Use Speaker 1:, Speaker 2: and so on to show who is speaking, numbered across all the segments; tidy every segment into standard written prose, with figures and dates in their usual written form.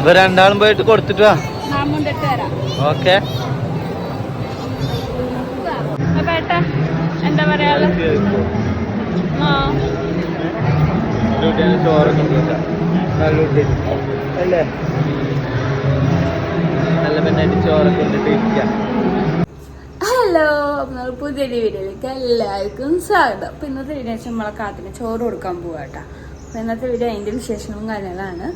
Speaker 1: ഇപ്പൊ രണ്ടാളും പോയിട്ട് കൊടുത്തിട്ട് വാ. ഓക്കെ.
Speaker 2: എന്താ പറയാ
Speaker 1: ചോറൊക്കെ അല്ലേ നല്ല പെണ്ണായിട്ട് ചോറൊക്കെ ഇട്ടിട്ട് ഇരിക്കാം.
Speaker 2: ഹലോ, നമ്മൾ പുതിയൊരു വീഡിയോയിലേക്ക് എല്ലാവർക്കും സ്വാഗതം. അപ്പം ഇന്നത്തെ വീഡിയോ വെച്ചാൽ നമ്മളെ കാത്തിന് ചോറ് കൊടുക്കാൻ പോവാട്ടോ. അപ്പം ഇന്നത്തെ വീഡിയോ അതിൻ്റെ വിശേഷങ്ങളും കാര്യങ്ങളാണ്.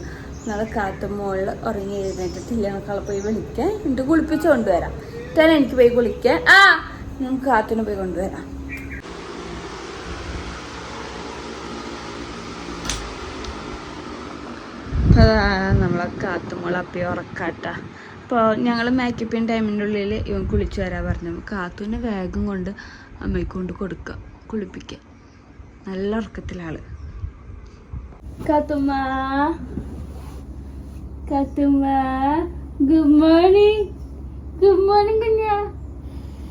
Speaker 2: നമ്മളെ കാത്ത് മുകളിൽ ഉറങ്ങി എഴുന്നേറ്റിട്ടില്ല. നമുക്കളെ പോയി വിളിക്കാൻ എന്നിട്ട് കുളിപ്പിച്ച് കൊണ്ടുവരാം. തന്നെ എനിക്ക് പോയി കുളിക്കാൻ. നമുക്ക് കാത്തിനെ പോയി കൊണ്ടുവരാം. നമ്മളെ കാത്തുമോൾ അപ്പി ഉറക്കാട്ട. അപ്പോൾ ഞങ്ങൾ മേക്കപ്പ് ടൈമിൻ്റെ ഉള്ളിൽ ഇവൻ കുളിച്ചു വരാൻ പറഞ്ഞു. കാത്തുവിൻ്റെ വേഗം കൊണ്ട് അമ്മയ്ക്ക് കൊണ്ട് കൊടുക്കുക കുളിപ്പിക്കാൻ. നല്ല ഉറക്കത്തിലാള്. Kathumma, Kathumma, good morning. Good morning കുഞ്ഞാ.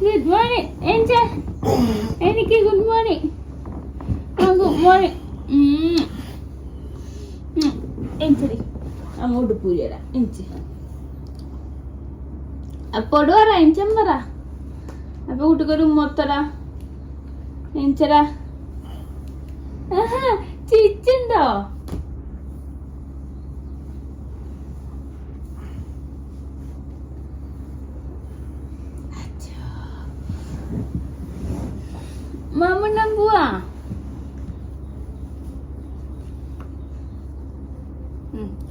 Speaker 2: Good morning. എനിക്ക് ഗുഡ് മോർണിംഗ്. Good morning. എഞ്ചരി അങ്ങോട്ട് പൂരിയടാ. എഞ്ചി അപ്പോട് പറ. എഞ്ചം പറ. അപ്പൊ കുട്ടിക്കൊരു മൊത്തടാ. എഞ്ചരാ. ചിച്ചുണ്ടോ? മാമുണ്ണൻ പോവാ.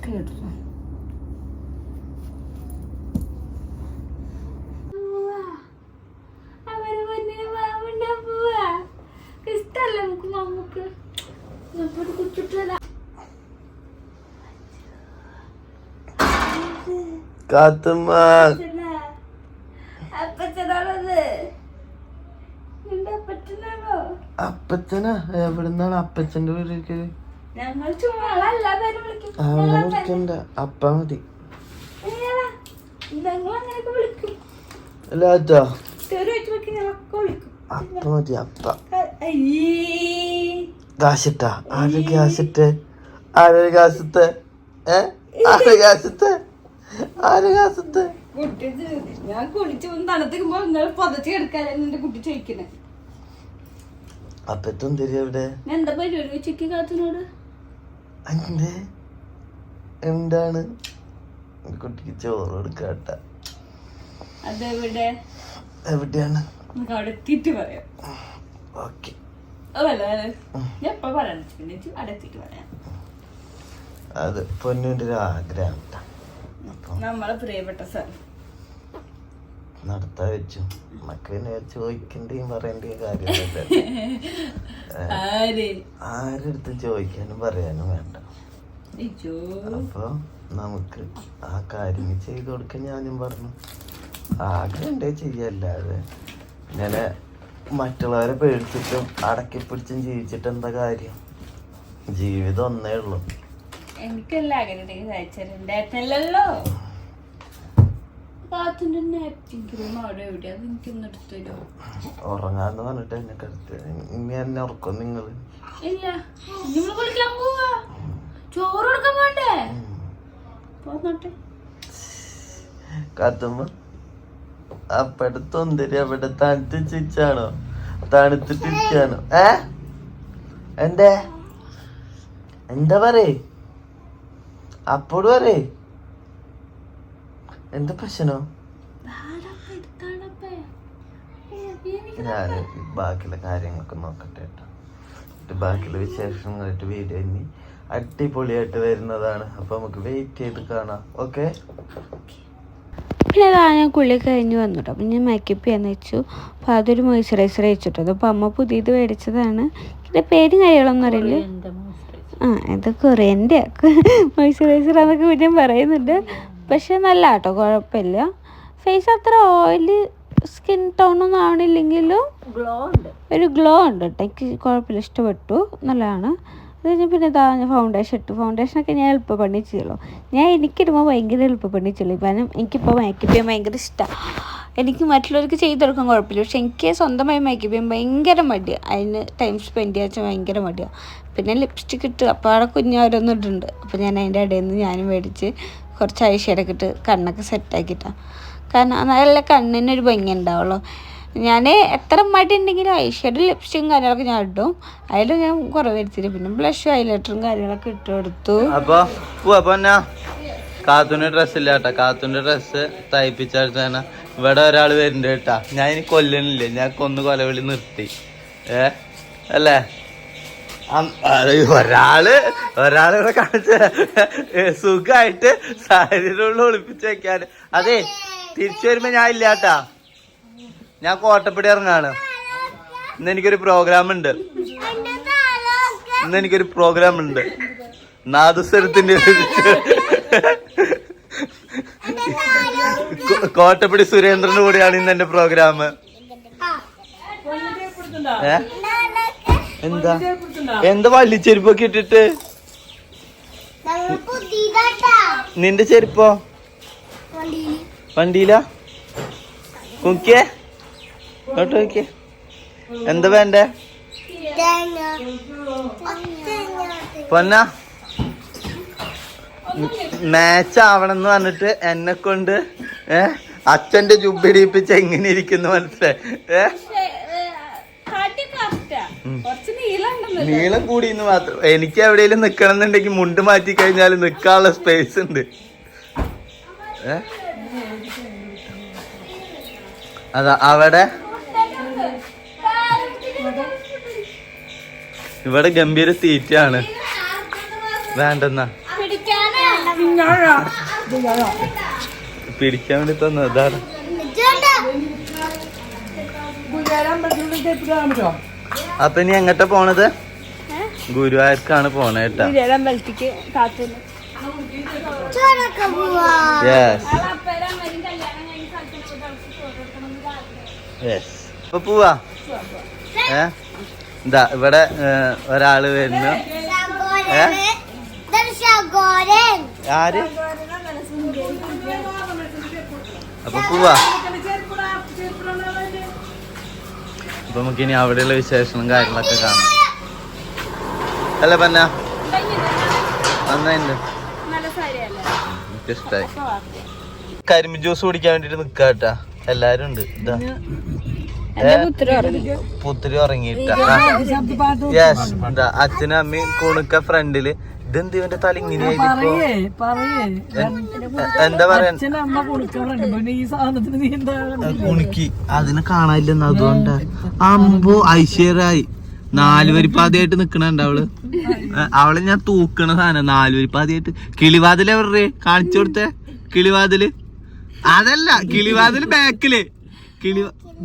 Speaker 2: കേട്ടു. ഇഷ്ടല്ല നമുക്ക് മമ്മക്ക് കുച്ചിട്ടതാ.
Speaker 1: കാത്തുമ്മ
Speaker 2: അപ്പച്ചനാണത്. അപ്പച്ചനാണോ?
Speaker 1: അപ്പച്ചനാ? എവിടുന്നാണ് അപ്പച്ചന്റെ വീട്ടിലേക്ക്?
Speaker 2: ഞങ്ങൾ ചുമ്മാ
Speaker 1: വിളിക്കണ്ട, അപ്പ മതി. അല്ല അപ്പ മതി. അപ്പ കാശിട്ടാ? ആര് കാശിട്ട്? ആര് കാശത്ത്? ആര് കാശത്ത്? ആര് കാശത്ത്?
Speaker 2: ഞാൻ കുടിച്ചു തണുത്തുമ്പോ നിങ്ങൾ പൊതച്ച് കിടക്കാൻ എന്റെ കുട്ടി ചോദിക്കണേ.
Speaker 1: അപ്പത്തും തിരി എവിടെ?
Speaker 2: എന്താ പരിപാടി ഉച്ചക്ക് കാത്തിനോട്?
Speaker 1: എന്താണ് കുട്ടിക്ക് ചോറ് കൊടുക്കാട്ട?
Speaker 2: അതെവിടെ?
Speaker 1: എവിടെയാണ്?
Speaker 2: അവിടെ എത്തിയിട്ട് പറയാം.
Speaker 1: ഓക്കെ. അത് പൊന്നിന്റെ ഒരു ആഗ്രഹം.
Speaker 2: നമ്മളെ പ്രിയപ്പെട്ട സാർ
Speaker 1: നടത്താ വെച്ചു. മക്കളിനെ ചോദിക്കേണ്ടിയും പറയേണ്ടിയും കാര്യമില്ല. ആരെടുത്തും ചോദിക്കാനും പറയാനും വേണ്ട. അപ്പൊ നമുക്ക് ആ കാര്യം ചെയ്തു കൊടുക്കാൻ ഞാനും പറഞ്ഞു. ആഗ്രഹം ഉണ്ടേ ചെയ്യല്ലാതെ ഇങ്ങനെ മറ്റുള്ളവരെ പേടിച്ചിട്ടും അടക്കി പിടിച്ചും ജീവിച്ചിട്ട് എന്താ കാര്യം? ജീവിതം ഒന്നേ ഉള്ളൂ.
Speaker 2: എനിക്കെല്ലാം ആഗ്രഹമല്ലോ.
Speaker 1: ഉറങ്ങാന്ന് പറഞ്ഞിട്ട് എന്നെ കിടത്തി. ഇനി എന്നെ ഉറക്കും നിങ്ങള്?
Speaker 2: ഇല്ല, കുളിക്കാൻ പോവാ. ചോറ് കൊടുക്കാൻ വേണ്ടേ? പോന്നോട്ടെ.
Speaker 1: കാത്തുമ്പോ അപ്പടുത്തൊന്തിരി അവിടെ തണുത്ത് ചിച്ചാണോ? തണുത്തിട്ടിരിക്കാണോ? എന്തേ? എന്താ പറയേ? അപ്പോട് പറയേ. എന്താ പ്രശ്നോ? ഞാൻ ബാക്കിയുള്ള കാര്യങ്ങളൊക്കെ നോക്കട്ടെ കേട്ടോ. ബാക്കിയുള്ള വിശേഷങ്ങളായിട്ട് വീഡിയോ ഇനി അടിപൊളിയായിട്ട് വരുന്നതാണ്. അപ്പൊ നമുക്ക് വെയിറ്റ് ചെയ്ത് കാണാം. ഓക്കെ.
Speaker 2: പിന്നെ അതാ ഞാൻ കുളി കഴിഞ്ഞ് വന്നിട്ടോ. അപ്പം ഞാൻ മേക്കപ്പ് ചെയ്യാന്ന് വെച്ചു. അപ്പോൾ അതൊരു മോയ്സ്ചറൈസർ വെച്ചിട്ടത്. അപ്പോൾ അമ്മ പുതിയത് മേടിച്ചതാണ്. ഇതിൻ്റെ പേരും കാര്യങ്ങളൊന്നും അറിയില്ല. ഇത് കൊറിയൻ്റെ മോയ്സ്ചറൈസർ എന്നൊക്കെ പിന്നെ പറയുന്നുണ്ട്. പക്ഷെ നല്ല കേട്ടോ, കുഴപ്പമില്ല. ഫേസ് അത്ര ഓയിലി സ്കിൻ ടോണൊന്നും ആവണില്ലെങ്കിലും ഒരു ഗ്ലോ ഉണ്ട് കേട്ടോ. എനിക്ക് കുഴപ്പമില്ല, ഇഷ്ടപ്പെട്ടു, നല്ലതാണ്. അത് കഴിഞ്ഞ് പിന്നെ ഇതാ ഞാൻ ഫൗണ്ടേഷൻ ഇട്ടു. ഫൗണ്ടേഷനൊക്കെ ഞാൻ എളുപ്പപ്പണി ചെയ്യുള്ളൂ. എനിക്കിടുമ്പോൾ ഭയങ്കര എളുപ്പപ്പണി ചെയ്യുള്ളൂ. കാരണം എനിക്കിപ്പോൾ മേക്കപ്പ് ചെയ്യാൻ ഭയങ്കര ഇഷ്ടമാണ്. എനിക്ക് മറ്റുള്ളവർക്ക് ചെയ്ത് കൊടുക്കാൻ കുഴപ്പമില്ല, പക്ഷെ എനിക്ക് സ്വന്തമായി മേക്കപ്പ് ചെയ്യാൻ ഭയങ്കര മടിയാണ്. അതിന് ടൈം സ്പെൻഡ് ചെയ്യാൻ വെച്ചാൽ ഭയങ്കര മടിയാണ്. പിന്നെ ലിപ്സ്റ്റിക് ഇട്ട് അപ്പോൾ അവിടെ കുഞ്ഞവരൊന്നും ഇടുന്നുണ്ട്. അപ്പോൾ ഞാൻ അതിൻ്റെ ഇടയിൽ നിന്ന് ഞാനും മേടിച്ച് കുറച്ച് ഐഷേഡൊക്കെ ഇട്ട് കണ്ണൊക്കെ സെറ്റാക്കിയിട്ടാണ്. കാരണം നല്ല കണ്ണിനൊരു ഭംഗി ഉണ്ടാവുള്ളൂ. ഞാൻ എത്ര മടി ഉണ്ടെങ്കിലും ഐഷേഡും ലിപ്സ്റ്റിക്കും കാര്യങ്ങളൊക്കെ ഞാൻ ഇടും. അതിലും ഞാൻ കുറവ് വരുത്തില്ല. പിന്നെ ബ്ലഷും ഹൈലൈറ്ററും കാര്യങ്ങളൊക്കെ ഇട്ട് കൊടുത്തു.
Speaker 1: അപ്പോൾ കാത്തുൻ്റെ ഡ്രസ്സ് ഇല്ല കേട്ടാ. കാത്തുൻ്റെ ഡ്രസ്സ് തയ്പ്പിച്ചെടുത്താണ്. ഇവിടെ ഒരാൾ വരുന്നുണ്ട് കേട്ടാ. ഞാൻ ഇനി കൊല്ലണില്ല, ഞാൻ കൊന്ന് കൊലവിളി നിർത്തി. അല്ലേ ഒരാളിവിടെ കാണിച്ച സുഖമായിട്ട് സാരിയിലുള്ള ഒളിപ്പിച്ച് വെക്കാന്. അതെ തിരിച്ചു വരുമ്പോ ഞാൻ ഇല്ല കേട്ടാ. ഞാൻ കോട്ടപ്പടി ഇറങ്ങാണ്. ഇന്ന് എനിക്കൊരു പ്രോഗ്രാം ഉണ്ട്. നാദസ്വരത്തിന്റെ കോട്ടപ്പടി സുരേന്ദ്രന്റെ കൂടെയാണ് ഇന്ന് എന്റെ പ്രോഗ്രാം. എന്താ വള്ളിച്ചെരുപ്പൊക്കെ ഇട്ടിട്ട്? നിന്റെ ചെരുപ്പോ വണ്ടിയില നോക്കിയേ, ഇങ്ങോട്ട് നോക്കിയേ. എന്താ വേണ്ടേ? പൊന്ന മാച്ച് ആവണമെന്ന് പറഞ്ഞിട്ട് എന്നെ കൊണ്ട് അച്ഛന്റെ ജുബിടിപ്പിച്ച് എങ്ങനെ ഇരിക്കുന്നു മനസ്സിലായി. നീളം കൂടിന്ന് മാത്രം. എനിക്ക് എവിടെയെങ്കിലും നിക്കണം എന്നുണ്ടെങ്കിൽ മുണ്ട് മാറ്റി കഴിഞ്ഞാൽ നിക്കാനുള്ള സ്പേസ് ഉണ്ട്. അതാ അവിടെ ഇവിടെ ഗംഭീര തീറ്റയാണ്. വേണ്ടെന്നാ പിടിക്കാൻ വേണ്ടി തന്നതാണ്. അപ്പൊ ഇനി എങ്ങട്ടാ പോണത്? ഗുരുവായൂർക്കാണ് പോണേട്ടാ. അപ്പൊ പോവാ. എന്താ ഇവിടെ ഒരാള് വരുന്നു. ആര്? അപ്പൊ പോവാ. അപ്പൊ നമുക്കിനി അവിടെയുള്ള വിശേഷങ്ങളും കാര്യങ്ങളൊക്കെ കാണാം. അല്ല പന്ന നന്നായിട്ടുണ്ട്, എനിക്കിഷ്ടായി. കരിമ്പ് ജ്യൂസ് കുടിക്കാൻ വേണ്ടിട്ട് നിക്കാട്ടാ. എല്ലാരും ഉണ്ട്. ഇതാ പുത്തിരി ഉറങ്ങിട്ടാ. യെസ്, എന്താ അച്ഛനും അമ്മയും കുണുക്ക ഫ്രണ്ടില്. ഇതെന്ത് ഇവന്റെ തല ഇങ്ങനെയായിരിക്കും? എന്താ പറയാ, കുണുക്കി അതിനെ കാണാനില്ലെന്ന്. അതുകൊണ്ടാ അമ്പോ ഐശ്വര്യായി 4 വരിപ്പാതിയായിട്ട് നിക്കണുണ്ട് അവള്. അവളെ ഞാൻ തൂക്കണ സാധനം 4 വരിപ്പാതിയായിട്ട്. കിളിവാതിൽ എവിടെ കാണിച്ചു കൊടുത്തേ? കിളിവാതില് അതല്ല, കിളിവാതില് ബാക്കില്,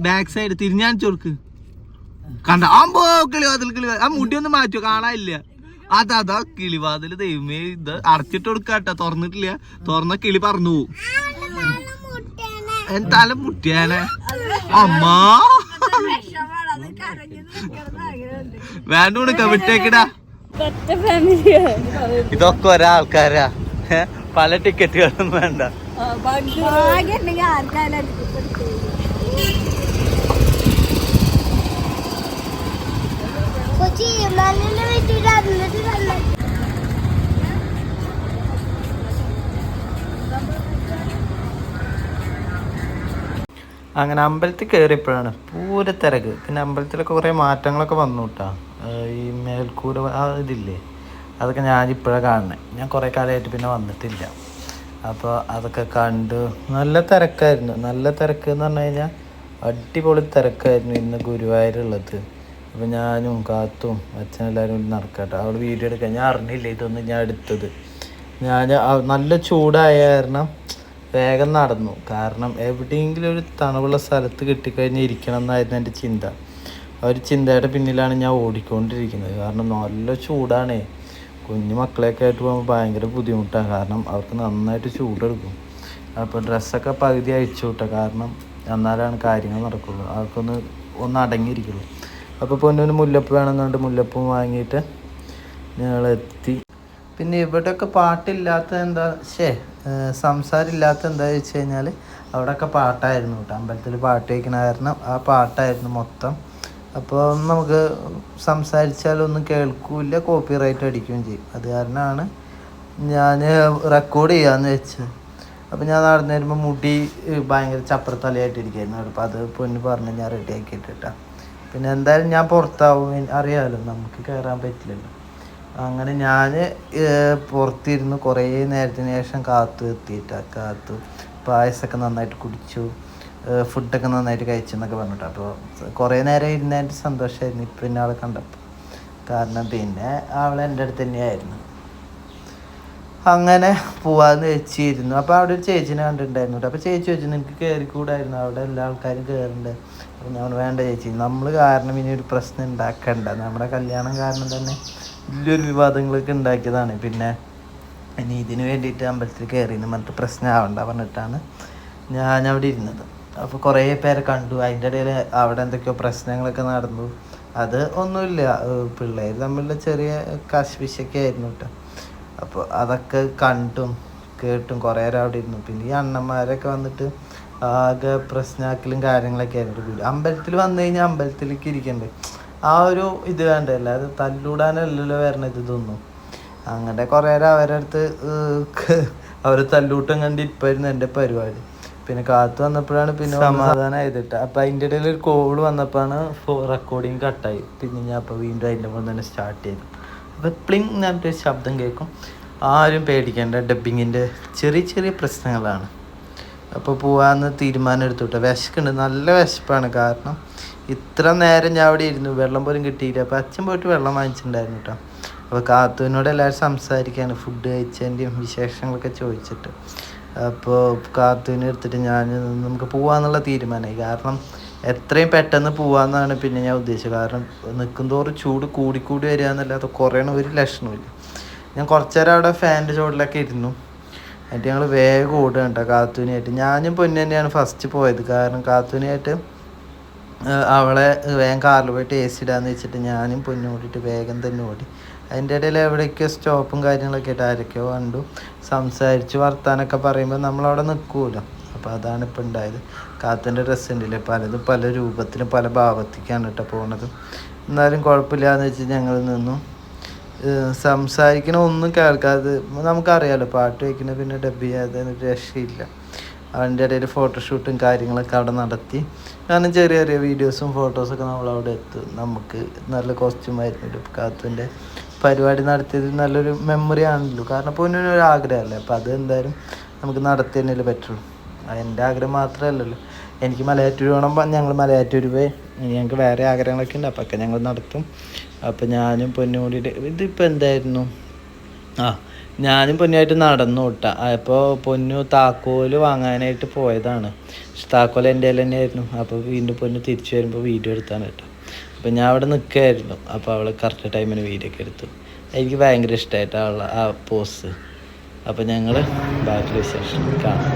Speaker 1: ബാക്ക് സൈഡ് തിരിഞ്ഞു കാണിച്ചു കൊടുക്ക്. കണ്ട അമ്പോ കിളിവാതിൽ. ആ മുടി ഒന്ന് മാറ്റോ, കാണാനില്ല. അതാ കിളിവാതില്. ദൈവമേ, ഇത് അടച്ചിട്ട് കൊടുക്കാട്ടാ. തുറന്നിട്ടില്ല. തുറന്ന കിളി പറന്നു പോവും. തല മുട്ടിയാനെ അമ്മാ. വേണ്ട കൊടുക്ക, വിട്ടേക്കിടാ. ഇതൊക്കെ ഒരാൾക്കാരാ, പല ടിക്കറ്റുകളും വേണ്ട. അങ്ങനെ അമ്പലത്തിൽ കയറിയപ്പോഴാണ് പൂര തിരക്ക്. പിന്നെ അമ്പലത്തിലൊക്കെ കുറേ മാറ്റങ്ങളൊക്കെ വന്നു കേട്ടാ. ഈ മേൽക്കൂര ഇതില്ലേ, അതൊക്കെ ഞാനിപ്പോഴാണ് കാണുന്നത്. ഞാൻ കുറേ കാലമായിട്ട് പിന്നെ വന്നിട്ടില്ല. അപ്പോൾ അതൊക്കെ കണ്ടു. നല്ല തിരക്കായിരുന്നു. നല്ല തിരക്ക് എന്ന് പറഞ്ഞു കഴിഞ്ഞാൽ അടിപൊളി തിരക്കായിരുന്നു ഇന്ന് ഗുരുവായൂരുള്ളത്. അപ്പോൾ ഞാനും കാത്തും അച്ഛനെല്ലാവരും കൂടി നടക്കട്ടെ. അവൾ വീഡിയോ എടുക്കാൻ ഞാൻ അറിഞ്ഞില്ല ഇതൊന്നും ഞാൻ എടുത്തത്. ഞാൻ നല്ല ചൂടായ കാരണം വേഗം നടന്നു. കാരണം എവിടെയെങ്കിലും ഒരു തണുവുള്ള സ്ഥലത്ത് കിട്ടിക്കഴിഞ്ഞാൽ ഇരിക്കണം എന്നായിരുന്നു എൻ്റെ ചിന്ത. ആ ഒരു ചിന്തയുടെ പിന്നിലാണ് ഞാൻ ഓടിക്കൊണ്ടിരിക്കുന്നത്. കാരണം നല്ല ചൂടാണേ. കുഞ്ഞു മക്കളെയൊക്കെ ആയിട്ട് പോകുമ്പോൾ ഭയങ്കര ബുദ്ധിമുട്ടാണ്. കാരണം അവർക്ക് നന്നായിട്ട് ചൂടെടുക്കും. അപ്പോൾ ഡ്രസ്സൊക്കെ പകുതി അയച്ചു വിട്ടാൽ, കാരണം എന്നാലാണ് കാര്യങ്ങൾ നടക്കുള്ളൂ. അവർക്കൊന്ന് അടങ്ങിയിരിക്കുള്ളൂ. അപ്പോൾ പൊന്നൊരു മുല്ലപ്പ് വേണമെന്നുണ്ട്. മുല്ലപ്പും വാങ്ങിയിട്ട് ഞങ്ങളെത്തി. പിന്നെ ഇവിടെയൊക്കെ പാട്ടില്ലാത്ത എന്താ സംസാരമില്ലാത്ത എന്താ വെച്ച് കഴിഞ്ഞാൽ അവിടെയൊക്കെ പാട്ടായിരുന്നു കേട്ടോ. അമ്പലത്തിൽ പാട്ട് വയ്ക്കണ കാരണം ആ പാട്ടായിരുന്നു മൊത്തം. അപ്പോൾ നമുക്ക് സംസാരിച്ചാലൊന്നും കേൾക്കില്ല, കോപ്പി റൈറ്റ് അടിക്കുകയും ചെയ്യും. അത് കാരണമാണ് ഞാൻ റെക്കോർഡ് ചെയ്യാമെന്ന് വെച്ചത്. അപ്പോൾ ഞാൻ നടന്നു വരുമ്പോൾ മുടി ഭയങ്കര ചപ്പറത്തലയായിട്ടിരിക്കുകയായിരുന്നു. അപ്പോൾ അത് പൊന്ന് പറഞ്ഞ് ഞാൻ റെഡി ആക്കിയിട്ടാ. പിന്നെ എന്തായാലും ഞാൻ പുറത്താവും, അറിയാമല്ലോ, നമുക്ക് കയറാൻ പറ്റില്ലല്ലോ. അങ്ങനെ ഞാൻ പുറത്തിരുന്ന് കുറേ നേരത്തിന് ശേഷം കാത്തു പായസമൊക്കെ നന്നായിട്ട് കുടിച്ചു, ഫുഡൊക്കെ നന്നായിട്ട് കഴിച്ചു എന്നൊക്കെ പറഞ്ഞിട്ട്. അപ്പോൾ കുറേ നേരം ഇരുന്നതിൻ്റെ സന്തോഷമായിരുന്നു പിന്നെ ആളെ കണ്ടപ്പോൾ. കാരണം പിന്നെ അവൾ എൻ്റെ അടുത്ത് തന്നെയായിരുന്നു. അങ്ങനെ പോവാന്ന് വെച്ചിരുന്നു. അപ്പോൾ അവിടെ ഒരു ചേച്ചിനെ കണ്ടിട്ടുണ്ടായിരുന്നു. അപ്പോൾ ചേച്ചി ചോദിച്ചു നിനക്ക് കയറിക്കൂടായിരുന്നു, അവിടെ എല്ലാ ആൾക്കാരും കയറുന്നുണ്ട്. അപ്പോൾ ഞാൻ വേണ്ട ചേച്ചി, നമ്മൾ കാരണം ഇനി ഒരു പ്രശ്നം ഉണ്ടാക്കണ്ട, നമ്മുടെ കല്യാണം കാരണം തന്നെ വലിയൊരു വിവാദങ്ങളൊക്കെ ഉണ്ടാക്കിയതാണ്. പിന്നെ ഇനി ഇതിന് വേണ്ടിയിട്ട് അമ്പലത്തിൽ കയറിയെന്ന് പറഞ്ഞിട്ട് പ്രശ്നമാവണ്ട പറഞ്ഞിട്ടാണ് ഞാൻ അവിടെ ഇരുന്നത്. അപ്പോൾ കുറേ പേരെ കണ്ടു. അതിൻ്റെ ഇടയിൽ അവിടെ എന്തൊക്കെയോ പ്രശ്നങ്ങളൊക്കെ നടന്നു. അത് ഒന്നുമില്ല, പിള്ളേർ തമ്മിലുള്ള ചെറിയ കശ്പിശൊക്കെ ആയിരുന്നു കേട്ടോ. അപ്പോൾ അതൊക്കെ കണ്ടും കേട്ടും കുറേ നേരം അവിടെ ഇരുന്നു. പിന്നെ ഈ അണ്ണന്മാരൊക്കെ വന്നിട്ട് ആകെ പ്രശ്നമാക്കലും കാര്യങ്ങളൊക്കെ ആയിരുന്നു. അമ്പലത്തിൽ വന്നു കഴിഞ്ഞാൽ അമ്പലത്തിലേക്ക് ഇരിക്കണ്ടേ, ആ ഒരു ഇത് വേണ്ടല്ല, അത് തല്ലൂടാനല്ലല്ലോ വരണത് ഇതൊന്നും. അങ്ങനെ കുറേ നേരം അവരുടെ അടുത്ത് അവർ തല്ലൂട്ടം കണ്ടിരിപ്പായിരുന്നു എൻ്റെ പരിപാടി. പിന്നെ കാത്തു വന്നപ്പോഴാണ് പിന്നെ സമാധാനമായതിട്ട്. അപ്പോൾ അതിൻ്റെ ഇടയിൽ ഒരു കോൾ വന്നപ്പോഴാണ് റെക്കോർഡിങ് കട്ടായി. പിന്നെ ഞാൻ അപ്പോൾ വീണ്ടും അതിൻ്റെ മുകളിൽ തന്നെ സ്റ്റാർട്ട് ചെയ്തു. അപ്പോൾ പ്ലിങ് എന്ന് പറഞ്ഞിട്ട് ശബ്ദം കേൾക്കും. ആരും പേടിക്കേണ്ട, ഡബ്ബിങ്ങിൻ്റെ ചെറിയ ചെറിയ പ്രശ്നങ്ങളാണ്. അപ്പോൾ പോകാമെന്ന് തീരുമാനം എടുത്തുട്ടോ. വിശക്കുണ്ട്, നല്ല വിശപ്പാണ്. കാരണം ഇത്ര നേരം ഞാൻ അവിടെ ഇരുന്നു, വെള്ളം പോലും കിട്ടിയില്ല. അപ്പോൾ അച്ഛൻ പോയിട്ട് വെള്ളം വാങ്ങിച്ചിട്ടുണ്ടായിരുന്നു കേട്ടോ. അപ്പോൾ കാത്തുവിനോട് എല്ലാവരും സംസാരിക്കുകയാണ്, ഫുഡ് കഴിച്ചതിൻ്റെയും വിശേഷങ്ങളൊക്കെ ചോദിച്ചിട്ട്. അപ്പോൾ കാത്തുവിനെ എടുത്തിട്ട് നമുക്ക് പോകാമെന്നുള്ള തീരുമാനമായി. കാരണം എത്രയും പെട്ടെന്ന് പോകാമെന്നാണ് പിന്നെ ഞാൻ ഉദ്ദേശിച്ചത്. കാരണം നിൽക്കുന്തോറും ചൂട് കൂടിക്കൂടി വരിക എന്നല്ലാതെ കുറയണ ഒരു ലക്ഷണമില്ല. ഞാൻ കുറച്ച് നേരം അവിടെ ഫാനിൻ്റെ ചുവട്ടിലൊക്കെ ഇരുന്നു. എന്നിട്ട് ഞങ്ങൾ വേഗം ഓടുക കേട്ടോ കാത്തുവിനായിട്ട്. ഞാനും പൊന്നു തന്നെയാണ് ഫസ്റ്റ് പോയത്. കാരണം കാത്തുവിനായിട്ട് അവളെ വേഗം കാറിൽ പോയിട്ട് AC ഇടാന്ന് വെച്ചിട്ട് ഞാനും പൊന്നും കൂടിയിട്ട് വേഗം തന്നെ ഓടി. അതിൻ്റെ ഇടയിൽ എവിടെയൊക്കെയോ സ്റ്റോപ്പും കാര്യങ്ങളൊക്കെ ആയിട്ട് ആരൊക്കെയോ കണ്ടു, സംസാരിച്ച് വർത്താനൊക്കെ പറയുമ്പോൾ നമ്മളവിടെ നിൽക്കുമല്ലോ. അപ്പോൾ അതാണ് ഇപ്പോൾ ഉണ്ടായത്. കാത്തിൻ്റെ ഡ്രസ്സ് ഉണ്ടല്ലേ, പലതും പല രൂപത്തിലും പല ഭാവത്തേക്കാണ് കേട്ടോ പോണത്. എന്നാലും കുഴപ്പമില്ലാന്ന് വെച്ച് ഞങ്ങൾ നിന്നു. സംസാരിക്കണ ഒന്നും കേൾക്കാതെ, നമുക്കറിയാമല്ലോ പാട്ട് വയ്ക്കണ പിന്നെ ഡബ് ചെയ്യാതെ രക്ഷയില്ല. അതിൻ്റെ ഇടയിൽ ഫോട്ടോഷൂട്ടും കാര്യങ്ങളൊക്കെ അവിടെ നടത്തി. കാരണം ചെറിയ ചെറിയ വീഡിയോസും ഫോട്ടോസൊക്കെ നമ്മളവിടെ എത്തും. നമുക്ക് നല്ല കോസ്റ്റ്യൂമായിരുന്നു. കാത്തുവിൻ്റെ പരിപാടി നടത്തിയത് നല്ലൊരു മെമ്മറി ആണല്ലോ. കാരണം ഇപ്പോൾ ഒരു ആഗ്രഹമല്ലേ, അപ്പോൾ അത് എന്തായാലും നമുക്ക് നടത്തി തന്നെയല്ലേ പറ്റുള്ളൂ. എൻ്റെ ആഗ്രഹം മാത്രമല്ലല്ലോ, എനിക്ക് മലയാറ്റൂർ വേണം. ഞങ്ങൾ മലയാറ്റൂർ പോയി, ഞങ്ങൾക്ക് വേറെ ആഗ്രഹങ്ങളൊക്കെ ഉണ്ട്, അപ്പോൾ ഒക്കെ ഞങ്ങൾ നടത്തും. അപ്പോൾ ഞാനും പൊന്നും കൂടിയിട്ട് ഇതിപ്പോൾ എന്തായിരുന്നു, ഞാനും പൊന്നുമായിട്ട് നടന്നു വിട്ടാ. അപ്പോൾ പൊന്നു താക്കോല് വാങ്ങാനായിട്ട് പോയതാണ്. താക്കോൽ എൻ്റെ കയ്യിൽ തന്നെയായിരുന്നു. അപ്പോൾ വീണ്ടും പൊന്നു തിരിച്ചു വരുമ്പോൾ വീഡിയോ എടുത്താണ് കേട്ടോ. അപ്പോൾ ഞാൻ അവിടെ നിൽക്കുകയായിരുന്നു. അപ്പോൾ അവൾ കറക്റ്റ് ടൈമിന് വീഡിയോ ഒക്കെ എടുത്തു. എനിക്ക് ഭയങ്കര ഇഷ്ടമായിട്ട് അവൾ ആ പോസ്. അപ്പോൾ ഞങ്ങൾ ബാക്കി വിശേഷം കാണാം.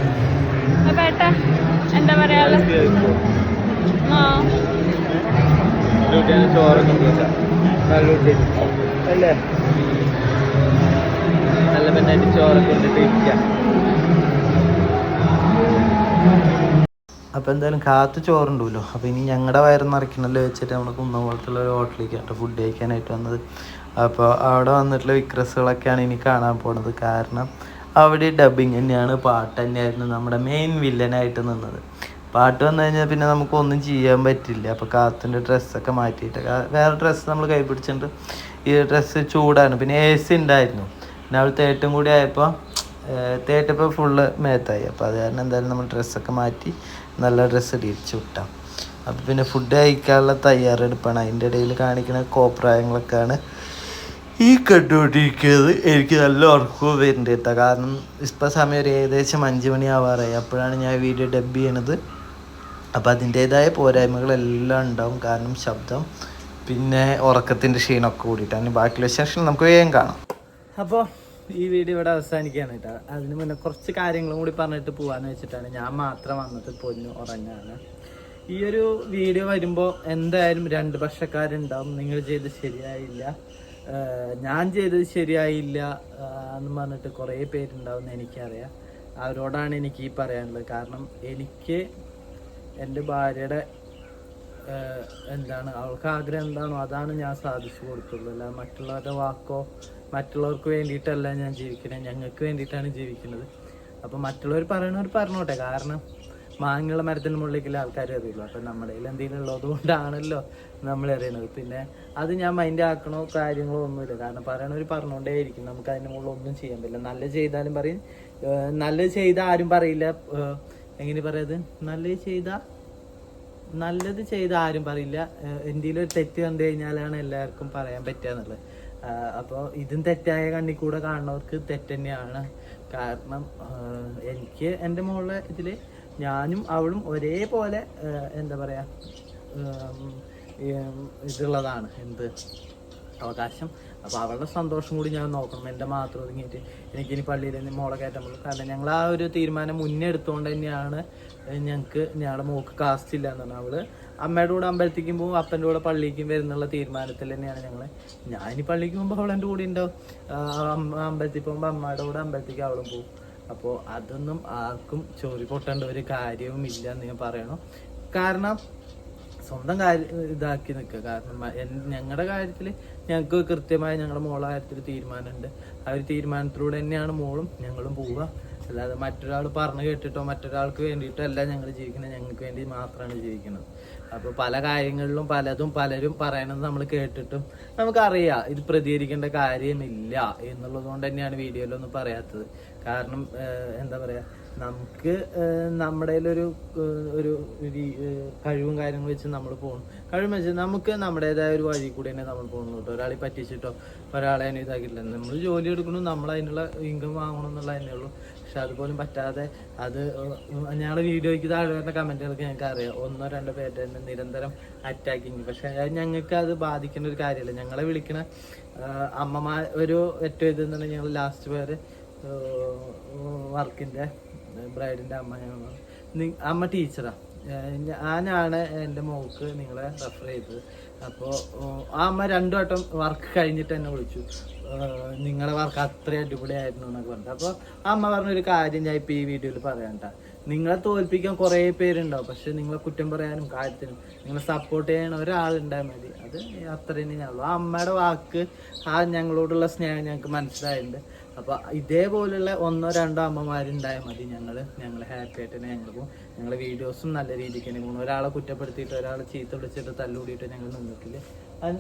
Speaker 2: എന്താ പറയാ,
Speaker 1: അല്ലേ നല്ല പെണ്ണായിട്ട് ചോറൊക്കെ കൊണ്ടിട്ട് ഇരിക്കാം. അപ്പോൾ എന്തായാലും കാത്ത് ചോറുണ്ടല്ലോ. അപ്പോൾ ഇനി ഞങ്ങളുടെ വയറ് നിറയ്ക്കണമല്ലോ വെച്ചിട്ട് നമ്മൾ കുന്നംകുളത്തുള്ള ഒരു ഹോട്ടലിലേക്ക് കേട്ടോ ഫുഡ് കഴിക്കാനായിട്ട് വന്നത്. അപ്പോൾ അവിടെ വന്നിട്ടുള്ള വിക്രസുകളൊക്കെയാണ് ഇനി കാണാൻ പോണത്. കാരണം അവിടെ ഡബ്ബിങ് തന്നെയാണ്, പാട്ട് തന്നെയായിരുന്നു നമ്മുടെ മെയിൻ വില്ലനായിട്ട് നിന്നത്. പാട്ട് വന്നു കഴിഞ്ഞാൽ പിന്നെ നമുക്കൊന്നും ചെയ്യാൻ പറ്റില്ല. അപ്പോൾ കാത്തിൻ്റെ ഡ്രസ്സൊക്കെ മാറ്റിയിട്ട് വേറെ ഡ്രസ്സ് നമ്മൾ കൈ പിടിച്ചിട്ടുണ്ട്. ഈ ഡ്രസ്സ് ചൂടാണ്, പിന്നെ AC ഉണ്ടായിരുന്നു. പിന്നെ അവൾ തേട്ടും കൂടി ആയപ്പോൾ തേട്ടിപ്പോൾ ഫുള്ള് മേത്തായി. അപ്പോൾ അത് കാരണം എന്തായാലും നമ്മൾ ഡ്രസ്സൊക്കെ മാറ്റി നല്ല ഡ്രസ്സ് ഇടിച്ചു വിട്ടാം. അപ്പോൾ പിന്നെ ഫുഡ് കഴിക്കാനുള്ള തയ്യാറെടുപ്പാണ്. അതിൻ്റെ ഇടയിൽ കാണിക്കുന്ന കോപ്രായങ്ങളൊക്കെയാണ് ഈ കണ്ടുകൊണ്ടിരിക്കുന്നത്. എനിക്ക് നല്ല ഉറക്കവും വരുന്നുണ്ട് കേട്ടോ. കാരണം ഇപ്പോൾ സമയം ഒരു ഏകദേശം 5 മണി ആവാറായി. അപ്പോഴാണ് ഞാൻ വീഡിയോ ഡബ് ചെയ്യണത്. അപ്പോൾ അതിൻ്റേതായ പോരായ്മകളെല്ലാം ഉണ്ടാവും. കാരണം ശബ്ദം, പിന്നെ ഉറക്കത്തിൻ്റെ ക്ഷീണമൊക്കെ കൂടിയിട്ടാണ്. ബാക്കിയുള്ള വിശേഷം നമുക്ക് വേഗം കാണാം. അപ്പോൾ ഈ വീഡിയോ ഇവിടെ അവസാനിക്കുകയാണ് കേട്ടോ. അതിന് മുന്നേ കുറച്ച് കാര്യങ്ങളും കൂടി പറഞ്ഞിട്ട് പോകാമെന്ന് വെച്ചിട്ടാണ് ഞാൻ മാത്രം വന്നിട്ട് പൊന്നു ഉറങ്ങാണ്. ഈ ഒരു വീഡിയോ വരുമ്പോൾ എന്തായാലും 2 പക്ഷക്കാരുണ്ടാവും. നിങ്ങൾ ചെയ്ത് ശരിയായില്ല, ഞാൻ ചെയ്തത് ശരിയായില്ല എന്ന് പറഞ്ഞിട്ട് കുറേ പേരുണ്ടാവും എന്ന് എനിക്കറിയാം. അവരോടാണ് എനിക്ക് ഈ പറയാനുള്ളത്. കാരണം എനിക്ക് എൻ്റെ ഭാര്യയുടെ എന്താണ് അവൾക്ക് ആഗ്രഹം എന്താണോ അതാണ് ഞാൻ സാധിച്ചു കൊടുത്തുള്ളൂ. അല്ല മറ്റുള്ളവരുടെ വാക്കോ മറ്റുള്ളവർക്ക് വേണ്ടിയിട്ടല്ല ഞാൻ ജീവിക്കുന്നത്, ഞങ്ങൾക്ക് വേണ്ടിയിട്ടാണ് ജീവിക്കുന്നത്. അപ്പോൾ മറ്റുള്ളവർ പറയണവർ പറഞ്ഞോട്ടെ, കാരണം മാങ്ങയുള്ള മരത്തിന് മുകളിലേക്കുള്ള ആൾക്കാർ അറിയുള്ളൂ. അപ്പം നമ്മുടെ കയ്യിൽ എന്തെങ്കിലും ഉള്ളത് കൊണ്ടാണല്ലോ നമ്മൾ അറിയണത്. പിന്നെ അത് ഞാൻ മൈൻഡ് ആക്കണോ കാര്യങ്ങളോ ഒന്നുമില്ല, കാരണം പറയണവർ പറഞ്ഞുകൊണ്ടേ ഇരിക്കും. നമുക്ക് അതിന് മുകളിൽ ഒന്നും ചെയ്യാൻ പറ്റില്ല. നല്ലത് ചെയ്താലും പറയും, നല്ലത് ചെയ്താൽ ആരും പറയില്ല. എങ്ങനെ പറയത്, നല്ലത് ചെയ്ത ആരും പറയില്ല, എന്തെങ്കിലും ഒരു തെറ്റ് കണ്ടു കഴിഞ്ഞാലാണ് എല്ലാവർക്കും പറയാൻ പറ്റുക എന്നുള്ളത്. അപ്പോൾ ഇതും തെറ്റായ കണ്ണിൽ കൂടെ കാണുന്നവർക്ക് തെറ്റ് തന്നെയാണ്. കാരണം എനിക്ക് എൻ്റെ മോളുടെ ഇതിൽ ഞാനും അവളും ഒരേപോലെ എന്താ പറയുക ഇതുള്ളതാണ്, എന്ത് അവകാശം. അപ്പോൾ അവളുടെ സന്തോഷം കൂടി ഞാൻ നോക്കണം. എൻ്റെ മാത്രം ഒതുങ്ങിയിട്ട് എനിക്കിനി പള്ളിയിൽ നിന്ന് മോളെ കയറ്റാൻ പറ്റും. കാരണം ഞങ്ങൾ ആ ഒരു തീരുമാനം മുന്നേ എടുത്തുകൊണ്ട് തന്നെയാണ് ഞങ്ങളുടെ മോൾക്ക് കാസ്റ്റ് ഇല്ല എന്ന് പറഞ്ഞാൽ അവള് അമ്മയുടെ കൂടെ അമ്പലത്തേക്കും പോകും, അപ്പൻ്റെ കൂടെ പള്ളിക്കും വരുന്നുള്ള തീരുമാനത്തിൽ തന്നെയാണ് ഞാനിനി പള്ളിക്ക് പോകുമ്പോൾ അവൾ എൻ്റെ കൂടെ ഉണ്ടാവും, അമ്പലത്തിൽ പോകുമ്പോൾ അമ്മയുടെ കൂടെ അമ്പലത്തേക്ക് അവളും പോകും. അപ്പോൾ അതൊന്നും ആർക്കും ചോരി പൊട്ടേണ്ട ഒരു കാര്യവും ഇല്ല എന്ന് ഞാൻ പറയണം. കാരണം സ്വന്തം കാര്യം ഇതാക്കി നിൽക്കുക. കാരണം ഞങ്ങളുടെ കാര്യത്തിൽ ഞങ്ങൾക്ക് കൃത്യമായി ഞങ്ങളുടെ മോളെ കാര്യത്തിൽ തീരുമാനമുണ്ട്. ആ ഒരു തീരുമാനത്തിലൂടെ തന്നെയാണ് മോളും ഞങ്ങളും പോവുക. അല്ലാതെ മറ്റൊരാൾ പറഞ്ഞു കേട്ടിട്ടോ മറ്റൊരാൾക്ക് വേണ്ടിയിട്ടോ അല്ല ഞങ്ങൾ ജീവിക്കുന്നത്, ഞങ്ങൾക്ക് വേണ്ടി മാത്രമാണ് ജീവിക്കുന്നത്. അപ്പോൾ പല കാര്യങ്ങളിലും പലരും പറയണത് നമ്മൾ കേട്ടിട്ടും നമുക്കറിയാം ഇത് പ്രതികരിക്കേണ്ട കാര്യമില്ല എന്നുള്ളത് കൊണ്ട് തന്നെയാണ് വീഡിയോയിലൊന്നും പറയാത്തത്. കാരണം എന്താ പറയുക, നമുക്ക് നമ്മുടെ ഒരു കഴിവും കാര്യങ്ങൾ വെച്ച് നമ്മൾ പോകണം. കഴിവ് വെച്ച് നമുക്ക് നമ്മുടേതായ ഒരു വഴി കൂടി തന്നെ നമ്മൾ പോകണം കേട്ടോ. ഒരാളെ പറ്റിച്ചിട്ടോ ഒരാളെ തന്നെ ഇതാക്കിയില്ല. നമ്മൾ ജോലി എടുക്കണം, നമ്മൾ അതിനുള്ള ഇൻകം വാങ്ങണം എന്നുള്ള തന്നെ ഉള്ളൂ. പക്ഷെ അതുപോലും പറ്റാതെ അത് ഞങ്ങളുടെ വീഡിയോയ്ക്ക് താഴെ വരുന്ന കമൻറ്റുകൾക്ക് ഞങ്ങൾക്ക് അറിയാം, 1-2 പേര് തന്നെ നിരന്തരം അറ്റാക്കിങ്. പക്ഷെ ഞങ്ങൾക്ക് അത് ബാധിക്കേണ്ട ഒരു കാര്യമല്ല. ഞങ്ങളെ വിളിക്കണ അമ്മമാർ ഒരു ഏറ്റവും ഇതെന്ന് ഞങ്ങൾ ലാസ്റ്റ് പേര് വർക്കിൻ്റെ ബ്രൈഡിൻ്റെ അമ്മ ടീച്ചറാണ്. ഞാനാണ് എൻ്റെ മോൾക്ക് നിങ്ങളെ റെഫർ ചെയ്തത്. അപ്പോൾ ആ അമ്മ 2 വട്ടം വർക്ക് കഴിഞ്ഞിട്ട് എന്നെ വിളിച്ചു, നിങ്ങളെ വർക്ക് അത്രയും അടിപൊളിയായിരുന്നു എന്നൊക്കെ പറഞ്ഞിട്ട്. അപ്പോൾ ആ അമ്മ പറഞ്ഞൊരു കാര്യം ഞാൻ ഇപ്പോൾ ഈ വീഡിയോയിൽ പറയാണ്ട, നിങ്ങളെ തോൽപ്പിക്കാൻ കുറേ പേരുണ്ടാവും, പക്ഷെ നിങ്ങളെ കുറ്റം പറയാനും കാര്യത്തിനും നിങ്ങളെ സപ്പോർട്ട് ചെയ്യാൻ ഒരാളുണ്ടായാൽ മതി. അത് അത്ര തന്നെ ഞാനുള്ളൂ. ആ അമ്മയുടെ വാക്ക്, ആ ഞങ്ങളോടുള്ള സ്നേഹം ഞങ്ങൾക്ക് മനസ്സിലായിട്ടുണ്ട്. അപ്പോൾ ഇതേപോലുള്ള 1-2 അമ്മമാരുണ്ടായാൽ മതി. ഞങ്ങൾ ഹാപ്പി ആയിട്ട് തന്നെ ഞങ്ങൾ പോകും. ഞങ്ങളുടെ വീഡിയോസും നല്ല രീതിക്ക് തന്നെ പോകും. ഒരാളെ കുറ്റപ്പെടുത്തിയിട്ട് ഒരാളെ ചീത്ത വിളിച്ചിട്ട് തല്ലുകൂടിയിട്ട് ഞങ്ങൾ നിന്നിട്ടില്ല. അത്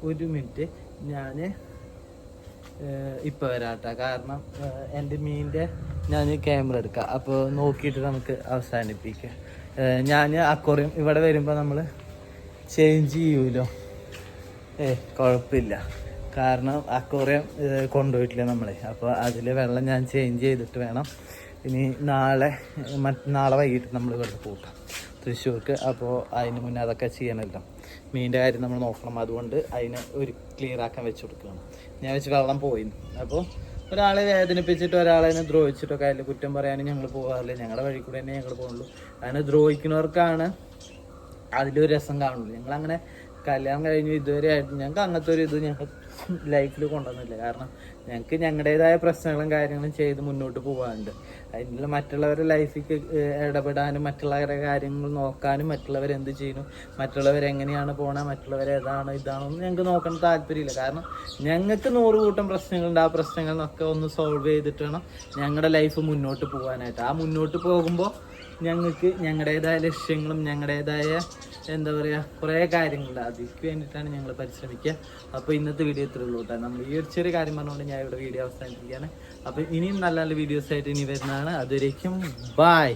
Speaker 1: 1 മിനിറ്റ് ഞാൻ ഇപ്പോൾ വരാട്ടോ. കാരണം എൻ്റെ മീനിൻ്റെ ഞാൻ ക്യാമറ എടുക്കാം, അപ്പോൾ നോക്കിയിട്ട് നമുക്ക് അവസാനിപ്പിക്കാം. ഞാൻ അക്വേറിയം ഇവിടെ വരുമ്പോൾ നമ്മൾ ചേഞ്ച് ചെയ്യുമല്ലോ, കുഴപ്പമില്ല. കാരണം അക്വേറിയം കൊണ്ടുപോയിട്ടില്ല നമ്മളെ. അപ്പോൾ അതിൽ വെള്ളം ഞാൻ ചേഞ്ച് ചെയ്തിട്ട് വേണം ഇനി നാളെ വൈകിട്ട് നമ്മൾ ഇവിടെ കൂട്ടാം തൃശ്ശൂർക്ക്. അപ്പോൾ അതിന് മുന്നേ അതൊക്കെ ചെയ്യണമല്ലോ, മീനിൻ്റെ കാര്യം നമ്മൾ നോക്കണം. അതുകൊണ്ട് അതിനെ ഒരു ക്ലിയർ ആക്കാൻ വെച്ച് കൊടുക്കണം. ഞാൻ വെച്ച് വെള്ളം പോയിരുന്നു. അപ്പോൾ ഒരാളെ വേദനിപ്പിച്ചിട്ടോ ഒരാളെ ദ്രോഹിച്ചിട്ടൊക്കെ അതിൽ കുറ്റം പറയാനും ഞങ്ങൾ പോകാറില്ല. ഞങ്ങളുടെ വഴി കൂടെ തന്നെ ഞങ്ങൾ പോകുള്ളൂ. അതിനെ ദ്രോഹിക്കുന്നവർക്കാണ് അതിലൊരു രസം കാണുള്ളൂ. ഞങ്ങളങ്ങനെ കല്യാണം കഴിഞ്ഞു ഇതുവരെ ആയിട്ട് ഞങ്ങൾക്ക് അങ്ങനത്തെ ഒരു ഇത് ഞങ്ങൾ ലൈഫിൽ കൊണ്ടുവന്നില്ല. കാരണം ഞങ്ങൾക്ക് ഞങ്ങളുടേതായ പ്രശ്നങ്ങളും കാര്യങ്ങളും ചെയ്ത് മുന്നോട്ട് പോകാനുണ്ട്. അതിനുള്ള മറ്റുള്ളവരുടെ ലൈഫിലേക്ക് ഇടപെടാനും മറ്റുള്ളവരുടെ കാര്യങ്ങൾ നോക്കാനും മറ്റുള്ളവരെന്ത് ചെയ്യുന്നു, മറ്റുള്ളവരെങ്ങനെയാണ് പോകണം, മറ്റുള്ളവരേതാണ് ഇതാണോന്നും ഞങ്ങൾക്ക് നോക്കാൻ താല്പര്യമില്ല. കാരണം ഞങ്ങൾക്ക് 100 കൂട്ടം പ്രശ്നങ്ങളുണ്ട്. ആ പ്രശ്നങ്ങളൊക്കെ ഒന്ന് സോൾവ് ചെയ്തിട്ട് വേണം ഞങ്ങളുടെ ലൈഫ് മുന്നോട്ട് പോകാനായിട്ട്. ആ മുന്നോട്ട് പോകുമ്പോൾ ഞങ്ങൾക്ക് ഞങ്ങളുടേതായ ലക്ഷ്യങ്ങളും ഞങ്ങളുടേതായ എന്താ പറയുക കുറേ കാര്യങ്ങളുണ്ട്. അതിക്ക് വേണ്ടിയിട്ടാണ് ഞങ്ങൾ പരിശ്രമിക്കുക. അപ്പോൾ ഇന്നത്തെ വീഡിയോ ഇത്രയേ ഉള്ളൂ കേട്ടോ. നമ്മൾ ഈ ഒരു ചെറിയ കാര്യം പറഞ്ഞുകൊണ്ട് ഞാൻ ഇവിടെ വീഡിയോ അവസാനിപ്പിക്കുകയാണ്. അപ്പോൾ ഇനിയും നല്ല നല്ല വീഡിയോസായിട്ട് ഇനി വരുന്നതാണ്. അതുവരേക്കും ബൈ.